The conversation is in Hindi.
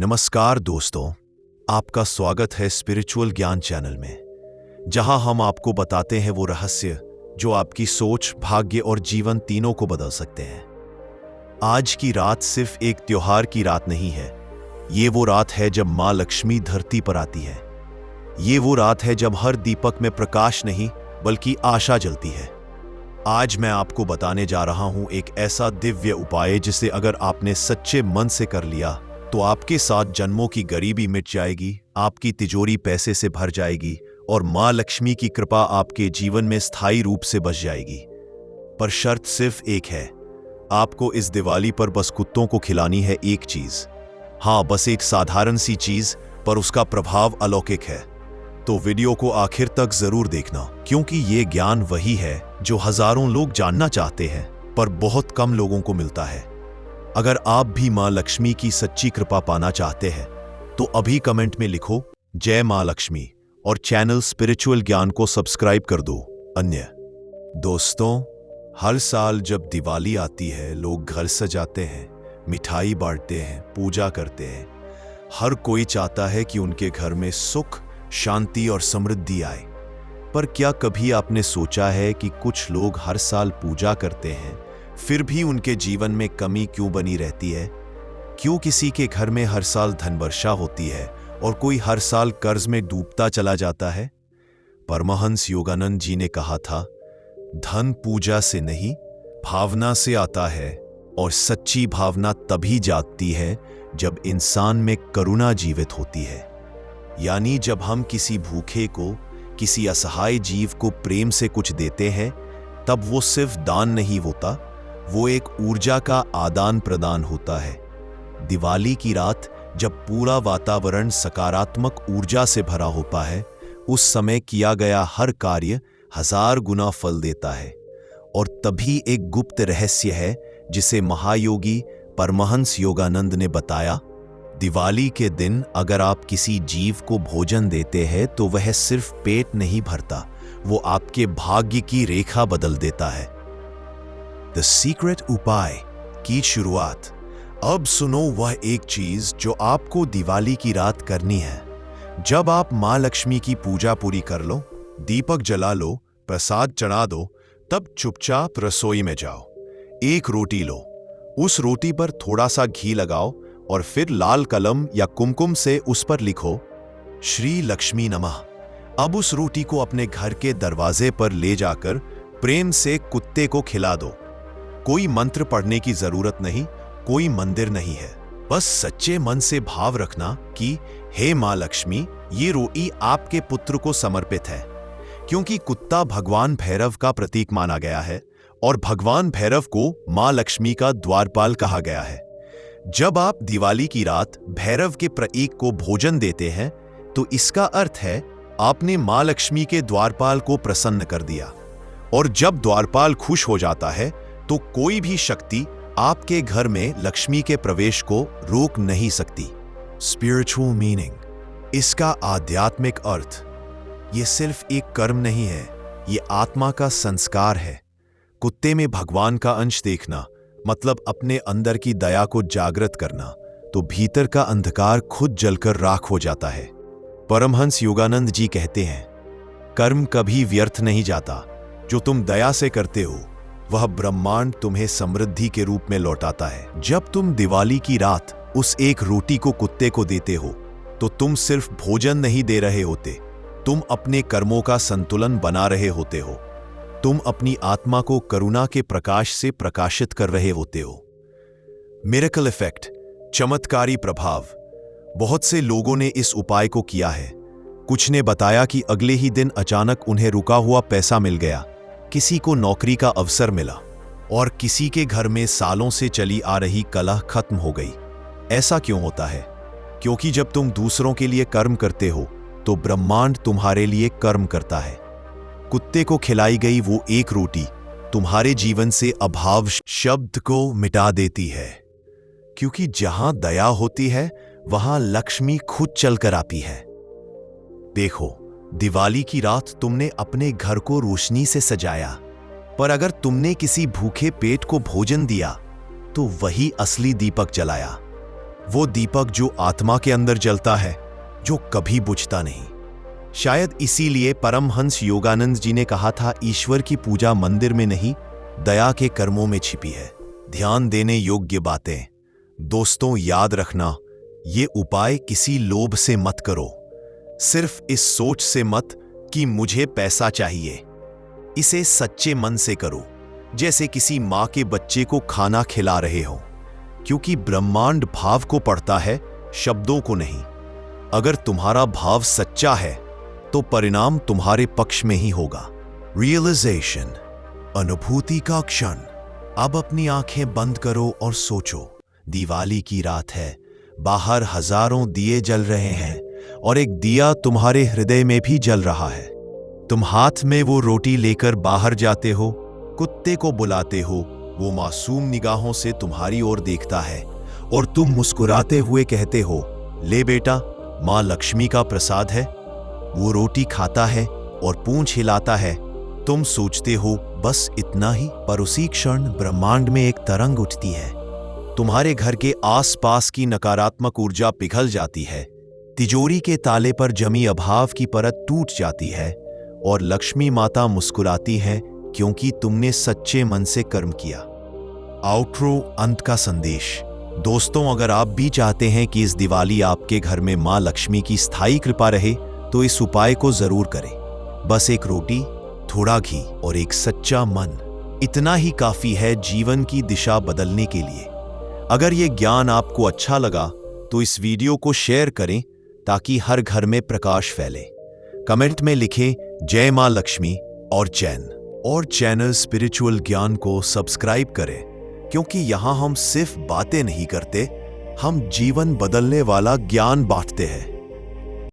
नमस्कार दोस्तों, आपका स्वागत है स्पिरिचुअल ज्ञान चैनल में, जहां हम आपको बताते हैं वो रहस्य जो आपकी सोच, भाग्य और जीवन तीनों को बदल सकते हैं। आज की रात सिर्फ एक त्योहार की रात नहीं है, ये वो रात है जब मां लक्ष्मी धरती पर आती है। ये वो रात है जब हर दीपक में प्रकाश नहीं बल्कि आशा जलती है। आज मैं आपको बताने जा रहा हूं एक ऐसा दिव्य उपाय जिसे अगर आपने सच्चे मन से कर लिया तो आपके 7 जन्मों की गरीबी मिट जाएगी, आपकी तिजोरी पैसे से भर जाएगी और मां लक्ष्मी की कृपा आपके जीवन में स्थायी रूप से बस जाएगी। पर शर्त सिर्फ एक है, आपको इस दिवाली पर बस कुत्तों को खिलानी है एक चीज। हाँ, बस एक साधारण सी चीज, पर उसका प्रभाव अलौकिक है। तो वीडियो को आखिर तक जरूर देखना, क्योंकि ये ज्ञान वही है जो हजारों लोग जानना चाहते हैं पर बहुत कम लोगों को मिलता है। अगर आप भी मां लक्ष्मी की सच्ची कृपा पाना चाहते हैं तो अभी कमेंट में लिखो जय मां लक्ष्मी और चैनल स्पिरिचुअल ज्ञान को सब्सक्राइब कर दो। अन्य दोस्तों, हर साल जब दिवाली आती है लोग घर सजाते हैं, मिठाई बांटते हैं, पूजा करते हैं। हर कोई चाहता है कि उनके घर में सुख, शांति और समृद्धि आए। पर क्या कभी आपने सोचा है कि कुछ लोग हर साल पूजा करते हैं फिर भी उनके जीवन में कमी क्यों बनी रहती है? क्यों किसी के घर में हर साल धन वर्षा होती है और कोई हर साल कर्ज में डूबता चला जाता है? परमहंस योगानंद जी ने कहा था, धन पूजा से नहीं भावना से आता है, और सच्ची भावना तभी जागती है जब इंसान में करुणा जीवित होती है। यानी जब हम किसी भूखे को, किसी असहाय जीव को प्रेम से कुछ देते हैं, तब वो सिर्फ दान नहीं होता, वो एक ऊर्जा का आदान प्रदान होता है। दिवाली की रात जब पूरा वातावरण सकारात्मक ऊर्जा से भरा होता है, उस समय किया गया हर कार्य 1000 गुना फल देता है। और तभी एक गुप्त रहस्य है जिसे महायोगी परमहंस योगानंद ने बताया। दिवाली के दिन अगर आप किसी जीव को भोजन देते हैं तो वह सिर्फ पेट नहीं भरता, वो आपके भाग्य की रेखा बदल देता है। द सीक्रेट उपाय की शुरुआत। अब सुनो वह एक चीज जो आपको दिवाली की रात करनी है। जब आप मां लक्ष्मी की पूजा पूरी कर लो, दीपक जला लो, प्रसाद चढ़ा दो, तब चुपचाप रसोई में जाओ। एक रोटी लो, उस रोटी पर थोड़ा सा घी लगाओ और फिर लाल कलम या कुमकुम से उस पर लिखो श्री लक्ष्मी नमः। अब उस रोटी को अपने घर के दरवाजे पर ले जाकर प्रेम से कुत्ते को खिला दो। कोई मंत्र पढ़ने की जरूरत नहीं, कोई मंदिर नहीं है, बस सच्चे मन से भाव रखना कि हे मां लक्ष्मी, ये रोटी आपके पुत्र को समर्पित है। क्योंकि कुत्ता भगवान भैरव का प्रतीक माना गया है और भगवान भैरव को मां लक्ष्मी का द्वारपाल कहा गया है। जब आप दिवाली की रात भैरव के प्रतीक को भोजन देते हैं तो इसका अर्थ है आपने मां लक्ष्मी के द्वारपाल को प्रसन्न कर दिया। और जब द्वारपाल खुश हो जाता है तो कोई भी शक्ति आपके घर में लक्ष्मी के प्रवेश को रोक नहीं सकती। स्पिरिचुअल मीनिंग, इसका आध्यात्मिक अर्थ, ये सिर्फ एक कर्म नहीं है, ये आत्मा का संस्कार है। कुत्ते में भगवान का अंश देखना मतलब अपने अंदर की दया को जागृत करना, तो भीतर का अंधकार खुद जलकर राख हो जाता है। परमहंस योगानंद जी कहते हैं, कर्म कभी व्यर्थ नहीं जाता। जो तुम दया से करते हो वह ब्रह्मांड तुम्हें समृद्धि के रूप में लौटाता है। जब तुम दिवाली की रात उस एक रोटी को कुत्ते को देते हो तो तुम सिर्फ भोजन नहीं दे रहे होते, तुम अपने कर्मों का संतुलन बना रहे होते हो। तुम अपनी आत्मा को करुणा के प्रकाश से प्रकाशित कर रहे होते हो। मिरेकल इफेक्ट, चमत्कारी प्रभाव। बहुत से लोगों ने इस उपाय को किया है। कुछ ने बताया कि अगले ही दिन अचानक उन्हें रुका हुआ पैसा मिल गया, किसी को नौकरी का अवसर मिला और किसी के घर में सालों से चली आ रही कलह खत्म हो गई। ऐसा क्यों होता है? क्योंकि जब तुम दूसरों के लिए कर्म करते हो तो ब्रह्मांड तुम्हारे लिए कर्म करता है। कुत्ते को खिलाई गई वो एक रोटी तुम्हारे जीवन से अभाव शब्द को मिटा देती है। क्योंकि जहां दया होती है वहां लक्ष्मी खुद चलकर आती है। देखो, दिवाली की रात तुमने अपने घर को रोशनी से सजाया, पर अगर तुमने किसी भूखे पेट को भोजन दिया तो वही असली दीपक जलाया। वो दीपक जो आत्मा के अंदर जलता है, जो कभी बुझता नहीं। शायद इसीलिए परमहंस योगानंद जी ने कहा था, ईश्वर की पूजा मंदिर में नहीं, दया के कर्मों में छिपी है। ध्यान देने योग्य बातें। दोस्तों, याद रखना, ये उपाय किसी लोभ से मत करो। सिर्फ इस सोच से मत कि मुझे पैसा चाहिए। इसे सच्चे मन से करो, जैसे किसी माँ के बच्चे को खाना खिला रहे हो, क्योंकि ब्रह्मांड भाव को पढ़ता है, शब्दों को नहीं। अगर तुम्हारा भाव सच्चा है तो परिणाम तुम्हारे पक्ष में ही होगा। रियलाइजेशन, अनुभूति का क्षण। अब अपनी आंखें बंद करो और सोचो, दिवाली की रात है, बाहर हजारों दिए जल रहे हैं और एक दिया तुम्हारे हृदय में भी जल रहा है। तुम हाथ में वो रोटी लेकर बाहर जाते हो, कुत्ते को बुलाते हो, वो मासूम निगाहों से तुम्हारी ओर देखता है और तुम मुस्कुराते हुए कहते हो, ले बेटा, माँ लक्ष्मी का प्रसाद है। वो रोटी खाता है और पूंछ हिलाता है। तुम सोचते हो बस इतना ही, पर उसी क्षण ब्रह्मांड में एक तरंग उठती है। तुम्हारे घर के आसपास की नकारात्मक ऊर्जा पिघल जाती है, तिजोरी के ताले पर जमी अभाव की परत टूट जाती है और लक्ष्मी माता मुस्कुराती है, क्योंकि तुमने सच्चे मन से कर्म किया। आउटरो, अंत का संदेश। दोस्तों, अगर आप भी चाहते हैं कि इस दिवाली आपके घर में मां लक्ष्मी की स्थायी कृपा रहे, तो इस उपाय को जरूर करें। बस एक रोटी, थोड़ा घी और एक सच्चा मन, इतना ही काफी है जीवन की दिशा बदलने के लिए। अगर ये ज्ञान आपको अच्छा लगा तो इस वीडियो को शेयर करें, ताकि हर घर में प्रकाश फैले। कमेंट में लिखें जय मां लक्ष्मी और चैनल स्पिरिचुअल ज्ञान को सब्सक्राइब करें, क्योंकि यहाँ हम सिर्फ बातें नहीं करते, हम जीवन बदलने वाला ज्ञान बांटते हैं।